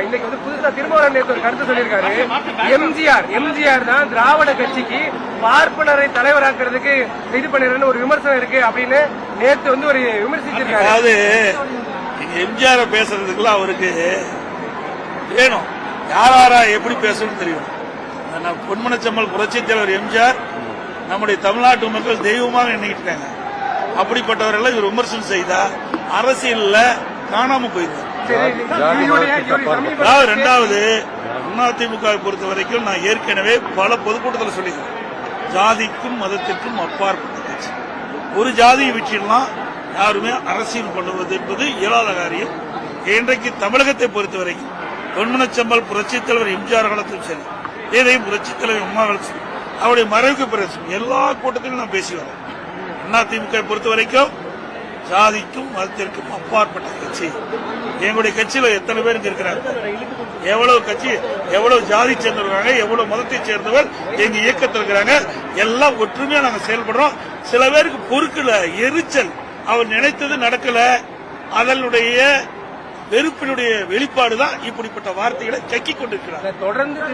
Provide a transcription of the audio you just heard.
இன்னைக்கு வந்து புதுசா திருமாவளவன் நேற்று ஒரு கருத்து சொல்லியிருக்காரு. எம்ஜிஆர் தான் திராவிட கட்சிக்கு பார்ப்பனரை தலைவராக்குறதுக்கு இது பண்ணிடுறேன்னு ஒரு விமர்சனம் இருக்கு அப்படின்னு நேற்று வந்து ஒரு விமர்சிச்சிருக்காரு. அதாவது எம்ஜிஆர் பேசுறதுக்குலாம் அவருக்கு வேணும், யாரா எப்படி பேசணும்னு தெரியும். பொன்மனச்செம்மல் புரட்சித் தலைவர் எம்ஜிஆர் நம்முடைய தமிழ்நாட்டு மக்கள் தெய்வமாக எண்ணிக்கிட்டு இருக்காங்க. அப்படிப்பட்டவர்கள் இவர் விமர்சனம் செய்தா அரசியல்ல காணாம போயிருவார். இரண்டாவது, அதிமுக பொறுத்த வரைக்கும் நான் ஏற்கனவே பல பொதுக்கூட்டத்தில் சொல்லிக்கிறேன், ஜாதிக்கும் மதத்திற்கும் அப்பாற்பட்ட கட்சி. ஒரு ஜாதியை வச்சிடலாம் யாருமே அரசியல் பண்ணுவது என்பது இயலாத காரியம். இன்றைக்கு தமிழகத்தை பொறுத்த வரைக்கும் பொன்மனச்செம்மல் புரட்சித் தலைவர் எம்ஜிஆர் காலத்திலும் சரி, இதையும் புரட்சித் தலைவர் அம்மா காலத்தில் அவருடைய மறைவுக்கு பிறகு எல்லா கூட்டத்திலும் நான் பேசி வரேன். அதிமுக பொறுத்த வரைக்கும் ஜாதிக்கும் மதத்திற்கும் அப்பாற்பட்ட கட்சி. எங்களுடைய கட்சியில எத்தனை பேருக்கு இருக்கிறாங்க, எவ்வளவு கட்சி, எவ்வளவு ஜாதி சேர்ந்தவர்கள், எவ்வளவு மதத்தை சேர்ந்தவர் எங்க இயக்கத்தில் இருக்கிறாங்க. எல்லாம் ஒற்றுமையா நாங்க செயல்படுறோம். சில பேருக்கு பொறுக்கல, எரிச்சல், அவர் நினைத்தது நடக்கல, அதனுடைய வெறுப்பினுடைய வெளிப்பாடுதான் இப்படிப்பட்ட வார்த்தைகளை கக்கிக் கொண்டிருக்கிறார். தொடர்ந்து